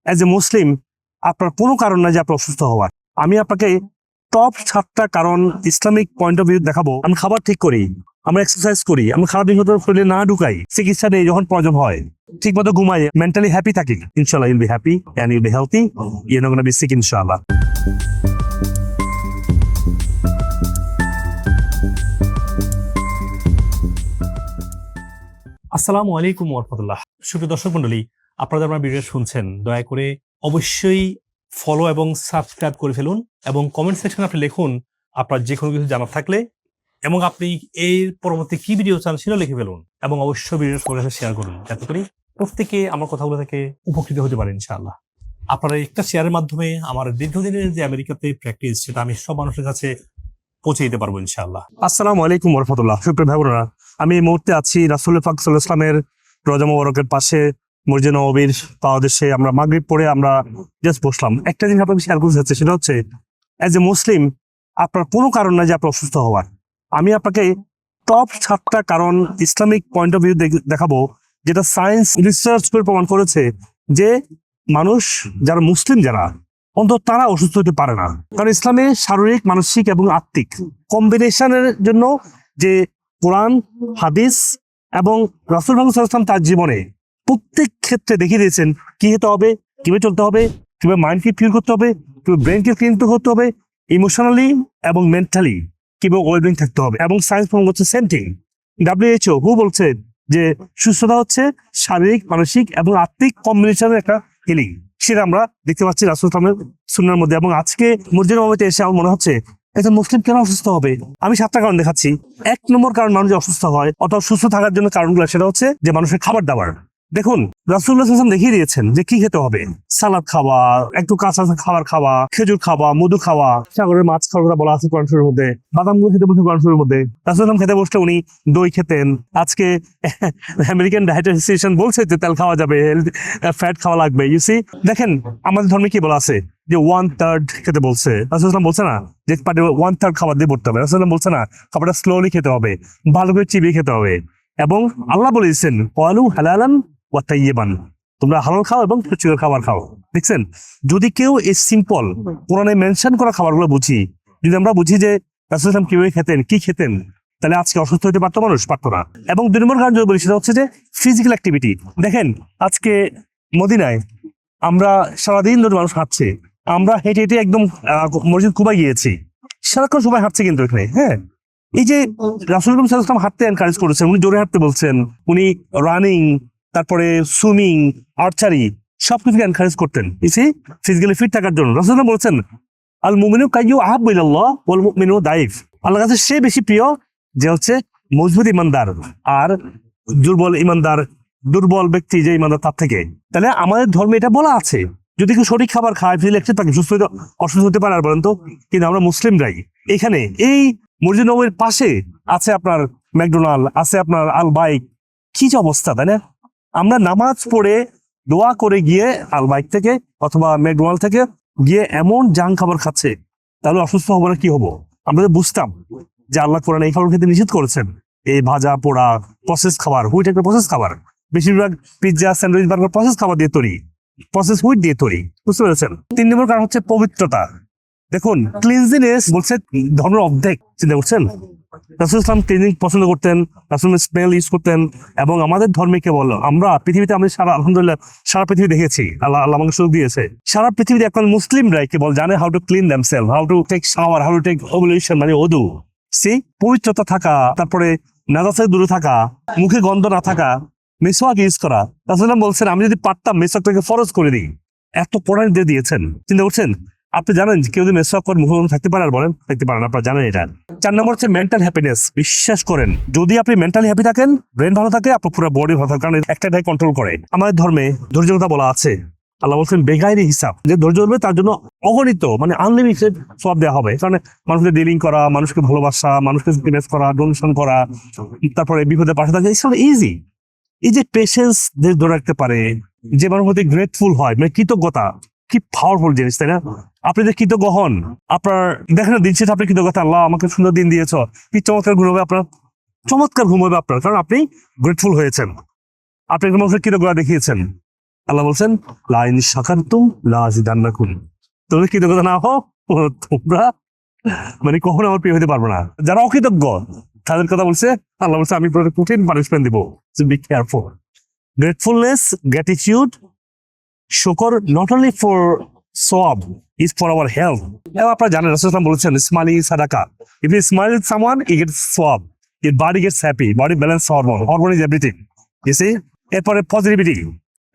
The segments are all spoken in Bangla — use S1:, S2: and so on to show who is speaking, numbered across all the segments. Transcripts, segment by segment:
S1: অ্যাজ এ মুসলিম আপনার কোনো কারণ নাই যে আপনি অসুস্থ হওয়ার। আমি আপনাকে টপ 7টা কারণ ইসলামিক পয়েন্ট অফ ভিউ দেখাবো। আমি খাবার ঠিক করি, আমরা এক্সারসাইজ করি, আমরা খারাপ জিনিস শরীরে না ঢুকাই, চিকিৎসা নেই যখন প্রয়োজন হয়, ঠিক মতো ঘুমাই, মেন্টালি হ্যাপি থাকি, ইনশাল্লাহ you'll be happy and you'll be healthy, you know gonna be sick ইনশাল্লাহ। আসসালামু আলাইকুম ওয়া রাহমাতুল্লাহ। সুপ্রিয় দর্শক মণ্ডলী, আপনারা আমার ভিডিও শুনছেন, দয়া করে অবশ্যই ফলো এবং সাবস্ক্রাইব করে ফেলুন এবং কমেন্ট সেকশনে আপনি লিখুন আপনার যে কোনো কিছু জানার থাকলে, এবং আপনি এর পরবর্তী কি ভিডিও চান সেটাও লিখে ফেলুন এবং অবশ্যই ভিডিও সবার সাথে শেয়ার করুন, যাতে করে প্রত্যেকে আমার কথাগুলো থেকে উপকৃত হতে পারে ইনশাআল্লাহ। আপনারা একটা শেয়ারের মাধ্যমে আমার দীর্ঘদিনের যে আমেরিকাতে প্র্যাকটিস, সেটা আমি সব মানুষের কাছে পৌঁছে দিতে পারবো ইনশাআল্লাহ। আসসালামু আলাইকুম ওয়া রাহমাতুল্লাহ। সুপ্রিয় ভাই বোনেরা, আমি এই মুহূর্তে আছি রাসূল পাক সাল্লাল্লাহু আলাইহি ওয়াসাল্লামের রওজা মোবারকের পাশে, মসজিদে নববীর পাদদেশে। আমরা মাগরিব পড়ে আমরা জাস্ট বসলাম। একটা জিনিস আপনাকে শেয়ার করতে চাচ্ছি, সেটা হচ্ছে অ্যাজ এ মুসলিম আপনার কোনো কারণ নাই যে আপনি অসুস্থ হওয়ার। আমি আপনাকে টপ 7টা কারণ ইসলামিক পয়েন্ট অফ ভিউ দেখাবো, যেটা সায়েন্স রিসার্চ করে প্রমাণ করেছে যে মানুষ যারা মুসলিম, যারা অন্তত তারা অসুস্থ হতে পারে না। কারণ ইসলামে শারীরিক, মানসিক এবং আত্মিক কম্বিনেশনের জন্য যে কোরআন, হাদিস এবং রাসূল সাল্লাল্লাহু আলাইহি ওয়াসাল্লাম তার জীবনে প্রত্যেক ক্ষেত্রে দেখিয়ে দিয়েছেন কি হতে হবে, কিভাবে চলতে হবে, কিভাবে মাইন্ডকে ফিল করতে হবে, কিভাবে ব্রেনকে ক্লিন করতে হবে, ইমোশনালি এবং মেন্টালি কিভাবে ওয়েলবিং থাকতে হবে। এবং সায়েন্স প্রমাণ করছে সেম থিং। WHO বলছে যে সুস্থতা হচ্ছে শারীরিক, মানসিক এবং আত্মিক কম্বিনেশনের একটা হিলিং। সেটা আমরা দেখতে পাচ্ছি রাসূল সাল্লাল্লাহু আলাইহি ওয়াসাল্লামের সুন্নাহর মধ্যে। এবং আজকে মসজিদের নববীতে এসে আমার মনে হচ্ছে একজন মুসলিম কেন অসুস্থ হবে। আমি 7টা কারণ দেখাচ্ছি। 1 নম্বর কারণ মানুষ যে অসুস্থ হয় অথবা সুস্থ থাকার জন্য কারণগুলো, সেটা হচ্ছে যে মানুষের খাবার দাবার। দেখুন, রাসূলুল্লাহ সাল্লাল্লাহু আলাইহি ওয়াসাল্লাম দেখিয়ে দিয়েছেন যে কি খেতে হবে। সালাদ খাওয়া, একটু কাঁচা খাবার খাওয়া, খেজুর খাওয়া, মধু খাওয়া, সাগরের মাছ খাওয়ার কথা বলা আছে কোরআন শরীফের মধ্যে, বাদামগুলো খেতে বলছে কোরআন শরীফের মধ্যে। রাসূলুল্লাহ খেতে বসলে উনি দই খেতেন। আজকে আমেরিকান ডায়েট অ্যাসোসিয়েশন বলছে যে তেল খাওয়া যাবে, ফ্যাট খাওয়া লাগবে। ইউ সি, দেখেন আমাদের ধর্মে কি বলা আছে যে 1/3 খেতে বলছে। রাসূলুল্লাহ বলছে না যে 1/3 খাবার দিয়ে পড়তে হবে। রাসূলুল্লাহ বলছে না খাবারটা স্লোলি খেতে হবে, ভালো করে চিবিয়ে খেতে হবে। এবং আল্লাহ বলেছেন ক্বালু হালালান ওয়া তাইয়িবান, তোমরা হালাল খাও এবং পুষ্টিকর খাবার খাও। দেখছেন, যদি কেউ এই সিম্পল কোরআনে মেনশন করা খাবারগুলো বুঝি, যদি আমরা বুঝি যে রাসূলুল্লাহ কিভাবে খেতেন, কি খেতেন, তাহলে আজকে অসুস্থ হতে পারতো মানুষ, পারতো না। এবং 2 নম্বর কারণ যদি বলি, সেটা হচ্ছে যে ফিজিক্যাল অ্যাক্টিভিটি। দেখেন আজকে মদিনায় আমরা সারাদিন ধরে মানুষ হাঁটছে, আমরা হেঁটে হেঁটে একদম মসজিদ কুবায় গিয়েছি, সারাক্ষণ সবাই হাঁটছে কিন্তু এখানে। হ্যাঁ, এই যে রাসূলুল্লাহ সাল্লাল্লাহু আলাইহি ওয়াসাল্লাম হাঁটতে এনকারেজ করেছেন, উনি জোরে হাঁটতে বলছেন, উনি রানিং, তারপরে সুইমিং, আর্চারি সবকিছুকে এনকারেজ করতেন ফিজিক্যালি ফিট থাকার জন্য। রাসূলুল্লাহ বলছেন আল মুমিনু কাইয়ু আহাব্বু ইলাল্লাহ ওয়াল মুমিনু দাইফ, আল্লাহর কাছে সে বেশি প্রিয় যে হচ্ছে মজবুত ইমানদার, আর দুর্বল ইমানদার, দুর্বল ব্যক্তি যে ইমানদার তার থেকে। তাহলে আমাদের ধর্মে এটা বলা আছে, যদি কেউ সঠিক খাবার খায়, ফিজিক্যালি অ্যাক্টিভ থাকে, অসুস্থ হতে পারে। আর বলেন তো, কিন্তু আমরা মুসলিমরাই এখানে এই মসজিদ নববীর পাশে আছে আপনার ম্যাকডোনাল্ড, আছে আপনার আল বাইক, কি যে অবস্থা, তাই না? আমরা নামাজ পড়ে দোয়া করে গিয়ে আল বাইক থেকে অথবা ম্যাকডোনাল্ড থেকে গিয়ে এমন জাঙ্ক খাবার খাচ্ছে, তাহলে অসুস্থ হবো না কি হবো? আমরা তো বুঝতাম যে আল্লাহ কোরআনে এই খাবার খেতে নিষেধ করেছেন, এই ভাজা পোড়া প্রসেস খাবার, হুইট একটা প্রসেস খাবার, বেশিরভাগ পিৎজা, স্যান্ডউইচ, বার্গার প্রসেস খাবার দিয়ে তৈরি, প্রসেস হুইট দিয়ে তৈরি, বুঝতে পেরেছেন? 3 নম্বর কারণ হচ্ছে পবিত্রতা। দেখুন, ক্লিনজিনেস বলছে ধর্মের অর্ধেক। চিন্তা করছেন, রাসূল ইসলাম ক্লিনিং পছন্দ করতেন, রাসূল স্মেল ইউজ করতেন। এবং আমাদের ধর্মে কে বলো, আমরা পৃথিবীতে আমরা আলহামদুলিল্লাহ সারা পৃথিবী দেখেছি, আল্লাহ আমাকে সুযোগ দিয়েছে। সারা পৃথিবীতে এখন মুসলিমরাই কেবল জানে how to clean themselves, how to take shower, how to take ablution, মানে ওদু। পবিত্রতা থাকা, তারপরে নাজাসের দূরে থাকা, মুখে গন্ধ না থাকা, মেসওয়াক ইউজ করা। রাসূল বলছেন আমি যদি পারতাম মেসওয়াকটাকে ফরজ করে দিই, এত কোরআন দিয়ে দিয়েছেন। চিন্তা করছেন, আপনি জানেন কেউ যদি মেসওয়াক করে মুখে থাকতে পারে, আর বলেন থাকতে পারেন, আপনারা জানেন এটা। 4 নম্বর হচ্ছে মেন্টাল হ্যাপিনেস। বিশ্বাস করেন, যদি আপনি মেন্টালি হ্যাপি থাকেন, ব্রেন ভালো থাকে, আপনার পুরো বডি ভালো থাকে, কারণ একটাই কন্ট্রোল করে। আমাদের ধর্মে ধৈর্যতা বলা আছে, আল্লাহ বলছেন বেগাইরি হিসাব, যে ধৈর্য ধরবে তার জন্য অগণিত, মানে আনলিমিটেড সব দেওয়া হবে। কারণ মানুষকে ডিলিং করা, মানুষকে ভালোবাসা, মানুষকে স্যাক্রিফাইস করা, ডোনেশন করা, তারপরে বিপদে পাশে থাকা, ইটস নট ইজি। এই যে পেশেন্স ধরে রাখতে পারে, যে মানুষ হতে গ্রেটফুল হয়, মানে কৃতজ্ঞতা, কি পাওয়ারফুল জিনিস, তাই না? আপনি যে কৃতজ্ঞ হন, আপনার দেখেন দিন শেষে আপনি কৃতজ্ঞতা, আল্লাহ আমাকে সুন্দর দিন দিয়েছ, কি চমৎকার ঘুম হবে আপনার, চমৎকার ঘুম হবে আপনার, কারণ আপনি গ্রেটফুল হয়েছেন, আপনি একটা মানুষের কৃতজ্ঞতা দেখিয়েছেন।
S2: আল্লাহ বলছেন লা ইন শাকারতুম লা আযিদান্নাকুম, তোমরা কৃতজ্ঞ না হও তোমরা মানে কখনো আমার প্রিয় হতে পারবে না। যারা অকৃতজ্ঞ তাদের কথা বলছে আল্লাহ বলছে আমি কঠিন পানিশমেন্ট দিব, so be careful. Gratefulness, gratitude, শুকর নট অনলি ফর সওয়াব, ইজ ফর আওয়ার হেলথ। এবং আপনারা জানেন রাসূলুল্লাহ বলেছেন স্মাইলিং সাদাকা, if you smile with someone you get সওয়াব, your body gets happy, body balance hormone is everything, you see. এরপরে পজিটিভিটি,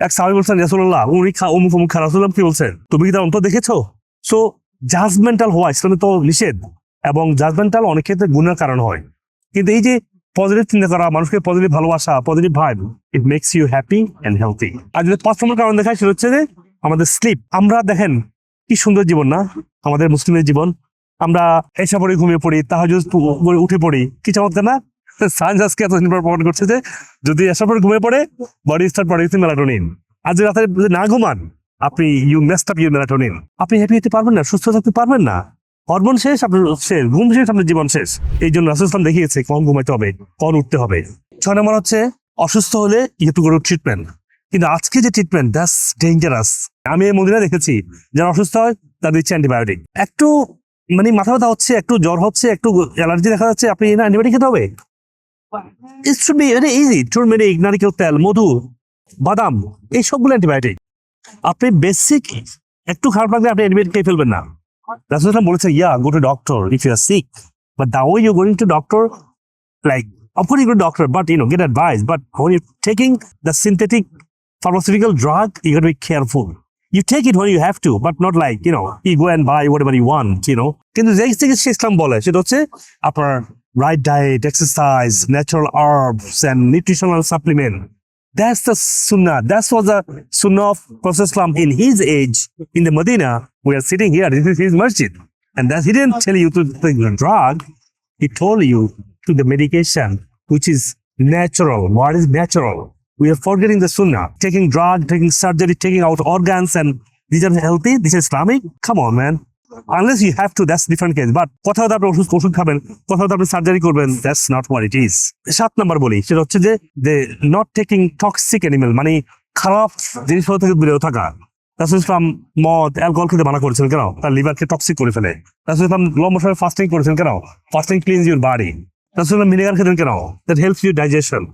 S2: এক সাহাবী বলছেন রাসূলুল্লাহ উনি অমুক অমুক খা, রাসূলুল্লাহ কি বলছেন তুমি কি তার অন্তর দেখেছো? সো জাজমেন্টাল হওয়া ইসলামে তো নিষেধ, এবং জাজমেন্টাল অনেক ক্ষেত্রে গুণের কারণ হয়। কিন্তু এই যে পজিটিভ চিন্তা করা, মানুষকে পজিটিভ ভালোবাসা, positive vibe, it makes you happy and healthy. আর যদি 5 নম্বর কারণ দেখায় সেটা হচ্ছে যে আমাদের স্লিপ। আমরা দেখেন কি সুন্দর জীবন না আমাদের মুসলিমের জীবন, আমরা এসা পড়ে ঘুমিয়ে পড়ি, তাহাজ্জুদ পড়ে উঠে পড়ি, কি চমৎকার না? সায়েন্স আজকে এতদিন পর প্রমাণ করছে যে যদি এসা পড়ে ঘুমিয়ে পড়ে বডি স্টার্ট প্রডিউসিং মেলাটোনিন। আর যদি রাতে না ঘুমান আপনি you messed up your melatonin, আপনি হ্যাপি হতে পারবেন না, সুস্থ থাকতে পারবেন না। হরমোন শেষ, আপনার শেষ, ঘুম শেষ, আপনার জীবন শেষ। এই জন্য রাসূল ইসলাম দেখিয়েছে কখন ঘুমাইতে হবে, কখন উঠতে হবে। 6 নম্বর হচ্ছে অসুস্থ হলে you to go to treatment. কিন্তু আজকে যে ট্রিটমেন্ট দ্যাটস ডেঞ্জারাস। আমি এই মদিনায় দেখেছি যারা অসুস্থ হয় তাদের দিচ্ছে অ্যান্টিবায়োটিক। একটু মানে মাথা ব্যথা হচ্ছে, একটু জ্বর হচ্ছে, একটু অ্যালার্জি দেখা যাচ্ছে, আপনি না অ্যান্টিবায়োটিক খেতে হবে? It should be very easy. Turmeric, নারিকেল তেল, মধু, বাদাম, এই সবগুলো অ্যান্টিবায়োটিক। আপনি বেসিক একটু খারাপ লাগলে আপনি অ্যান্টিবায়োটিক খেয়ে ফেলবেন না। রাসূলুল্লাহ বলেছে ইয়া go to doctor if you are sick, but the way you going to doctor, like of course you go to doctor but get advice, but when you're taking the synthetic pharmaceutical drug you got to be careful. You take it when you have to, but not like you go and buy whatever you want. কিন্তু যে চিকিৎসা ইসলাম বলে সেটা হচ্ছে আপনার right diet, exercise, natural herbs and nutritional supplement. That's the sunnah. That was the sunnah of Prophet Islam in his age in the Medina. We are sitting here, this is his masjid, and that he didn't tell you to take the drug, he told you to the medication which is natural. What is natural? We are forgetting the sunnah, taking drug, taking surgery, taking out organs, and these are healthy, this is Islamic. Come on man, unless you have to, that's different case. But কোথাও আপনি ওষুধ খাবেন, কোথাও আপনি সার্জারি করবেন, that's not what it is. 7 নম্বর বলি সেটা হচ্ছে যে not taking toxic animal, মানে খারাপ জিনিসপত্র থেকে দূরে থাকা। রাসূল ইসলাম মদ, অ্যালকোহল খেতে মানা করেছেন কেন? তার লিভারকে টক্সিক করে ফেলে। রাসূল ইসলাম লম্বা সময় ফাস্টিং করেছেন কেন? Fasting cleanses your body. রাসূল ইসলাম ভিনেগার খেতেন কেন? That helps your digestion.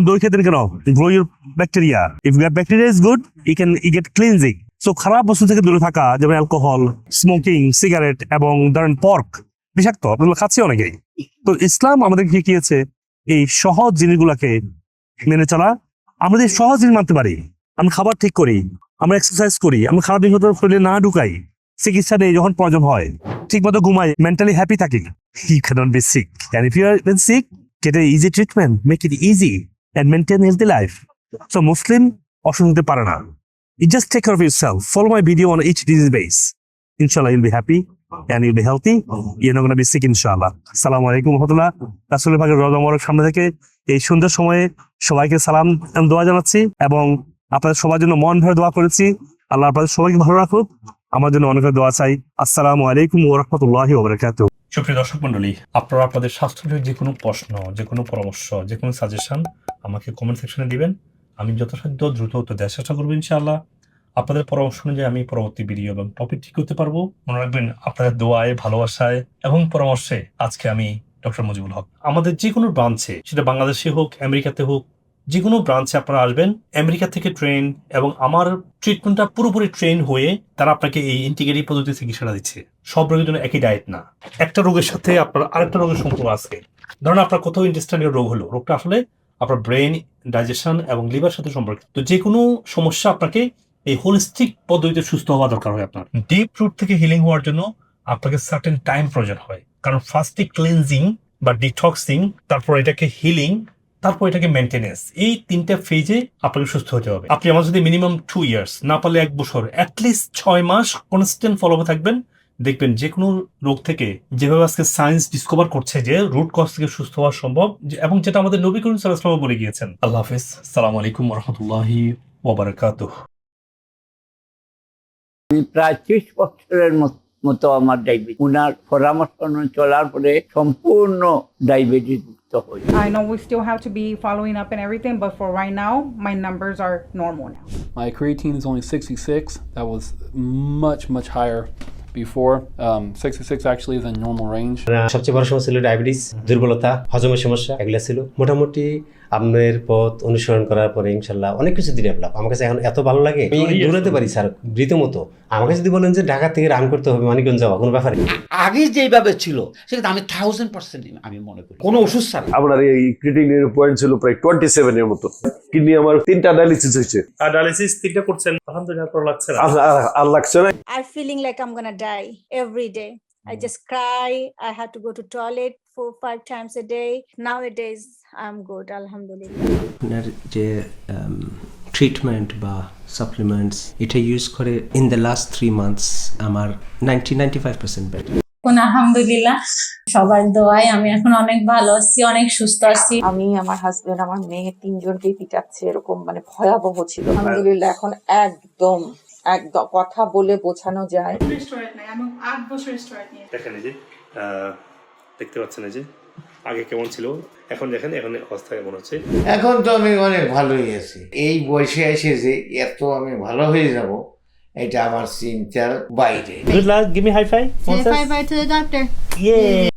S2: দই খেতেন কেন? Grow your bacteria. If your bacteria is good you get cleansing. So খারাপ বস্তু থেকে দূরে থাকা, যেমন অ্যালকোহল, স্মোকিং, সিগারেট এবং ধরেন পর্ক, বিষাক্ত, আপনারা খাচ্ছি অনেকেই। তো ইসলাম আমাদেরকে শিখিয়েছে এই সহজ জিনিসগুলাকে মেনে চলা। আমরা যদি সহজ জিনিস মানতে পারি, আমরা খাবার ঠিক করি, আমরা এক্সারসাইজ করি, আমরা খারাপ জিনিস শরীরে না ঢুকাই, চিকিৎসা নেই যখন প্রয়োজন হয়, ঠিক মতো ঘুমাই, মেন্টালি হ্যাপি থাকি, you cannot be sick. And if you are been sick, get an easy treatment, make it easy and maintain healthy life. So Muslim অসুস্থ হতে পারে না। You just take care of yourself. Follow my video on each disease base. Inshallah, you'll be happy and you'll be healthy. You're not going to be sick, inshallah. Assalamu alaikum wa rahmatullah. রাসূলের পাকের রওজা মোবারক সামনে থেকে এই সুন্দর সময়ে সবাইকে সালাম এবং দোয়া জানাচ্ছি, এবং আপনাদের সবার জন্য মন ভরে দোয়া করেছি। আল্লাহ আপনাদের সবাইকে ভালো রাখুক, আমার জন্য অনেক দোয়া চাই। আসসালামু আলাইকুম ওয়া রাহমাতুল্লাহি ওয়া বারাকাতুহু।
S1: সুপ্রিয় দর্শক মন্ডলী, আপনারা আপনাদের স্বাস্থ্য বিষয়ক যে কোনো প্রশ্ন, যে কোনো পরামর্শ, যে কোনো সাজেশন আমাকে কমেন্ট সেকশনে দিবেন। আমি যথাসাধ্য দ্রুত উত্তর দেওয়ার চেষ্টা করবো ইনশাআল্লাহ। আপনাদের পরামর্শ অনুযায়ী আমি পরবর্তী ভিডিও এবং টপিক ঠিক করতে পারবো। মনে রাখবেন, আপনাদের দোয়ায়, ভালোবাসায় এবং পরামর্শে আজকে আমি ডক্টর মুজিবুল হক আমাদের যে কোনো ব্রাঞ্চে, সেটা বাংলাদেশে হোক, আমেরিকাতে হোক, যে কোনো ব্রাঞ্চে আপনারা আসবেন, আমেরিকা থেকে ট্রেন এবং আমার ট্রিটমেন্টটা পুরোপুরি ট্রেন হয়ে তারা আপনাকে এই ইন্টিগ্রেটিভ পদ্ধতি চিকিৎসাটা দিচ্ছে। সব রোগের জন্য একই ডায়েট না, একটা রোগের সাথে আপনার আরেকটা রোগের সম্পর্ক আছে। ধরুন আপনার কোথাও ইন্টেস্টাইনাল রোগ হলো, রোগটা আসলে আপনার ব্রেন, ডাইজেশন এবং লিভার সাথে সম্পর্কিত। তো যে কোনো সমস্যা আপনাকে এই হোলিস্টিক পদ্ধতিতে সুস্থ হওয়া দরকার হয়। আপনার ডিপ রুট থেকে হিলিং হওয়ার জন্য আপনাকে সার্টেন টাইম প্রয়োজন হয়, কারণ ফার্স্টে ক্লিনজিং বা ডিটক্সিং, তারপর এটাকে হিলিং, তারপর এটাকে মেনটেনেন্স, এই 3টা ফেজে আপনাকে সুস্থ হতে হবে। আপনি আমার যদি মিনিমাম 2 ইয়ার্স, না পারলে 1 বছর, অ্যাটলিস্ট 6 মাস কনস্ট্যান্ট ফলো থাকবেন, দেখবেন যে কোনো রোগ থেকে, যেভাবে আজকে সায়েন্স ডিসকভার করছে যে রুট কজ থেকে সুস্থ হওয়া সম্ভব, এবং যেটা আমাদের নবী করিম সাল্লাল্লাহু আলাইহি ওয়াসাল্লাম বলে গিয়েছেন। আল্লাহ হাফেজ, আসসালামু আলাইকুম ওয়া রাহমাতুল্লাহি ওয়া বারাকাতুহু।
S3: আমি প্রায় 30 বছরের মতো আমার ডায়াবেটিস, ওনার পরামর্শ অনুযায়ী চলার পরে সম্পূর্ণ ডায়াবেটিস মুক্ত হই।
S4: I know we still have to be following up and everything, but for right now, my numbers are normal now.
S5: My creatine is only 66. That was much higher before. 66 actually is in normal range.
S6: সবচেয়ে বড় সমস্যা ছিল ডায়াবেটিস, দুর্বলতা, হজমের সমস্যা, এগুলো ছিল। মোটামুটি আপনার পথ অনুসরণ করার পরে ইনশাল্লাহ অনেক কিছু ডেভেলপ। আমার কাছে এখন এত ভালো লাগে, আমি দৌড়াতে পারি স্যার রীতিমতো। আমাকে যদি বলেন যে ঢাকা থেকে রান করতে হবে মানিকগঞ্জ যাওয়া, কোনো ব্যাপার নেই।
S7: আগে যেভাবে ছিল সেটা আমি 1000% আমি মনে করি কোনো ওষুধ ছাড়া।
S8: আপনার এই ক্রিটিনিনের পয়েন্ট ছিল প্রায় 27 এর মতো। কিডনি আমার 3টা ডায়ালিসিস হয়েছে।
S2: আর ডায়ালিসিস 3টা করছেন, আলহামদুলিল্লাহ ভালো লাগছে না?
S8: আর লাগছে না।
S9: I'm feeling like I'm gonna die every day. I just cry. I had to go to toilet 4-5 times a day. Nowadays, I'm good, alhamdulillah.
S10: আপনার যে ট্রিটমেন্ট বা সাপ্লিমেন্টস এটা ইউজ করে ইন দ্য লাস্ট 3 মান্থস আমার 95% বেটার।
S9: আলহামদুলিল্লাহ, সবার দোয়ায় আমি এখন অনেক ভালো আছি, অনেক সুস্থ আছি।
S4: আমি, আমার হাজবেন্ড, আমার মেয়ে 3 জনকেই পিটাচ্ছে, এরকম মানে ভয়াবহ ছিল। আলহামদুলিল্লাহ এখন একদম কথা বলে বোঝানো যায়। আমি 8 বছর স্টেরয়েড নিয়ে।
S2: দেখেন এই যে দেখতে পাচ্ছেন এই যে আগে কেমন ছিল, এখন দেখেন এখন অবস্থা কেমন হচ্ছে।
S7: এখন তো আমি অনেক ভালোই আছি। এই বয়সে এসে যে এত আমি ভালো হয়ে যাব এটা আমার চিন্তার বাইরে।
S6: Good luck, give me high five.
S9: Say bye bye to the doctor.
S6: Yeah.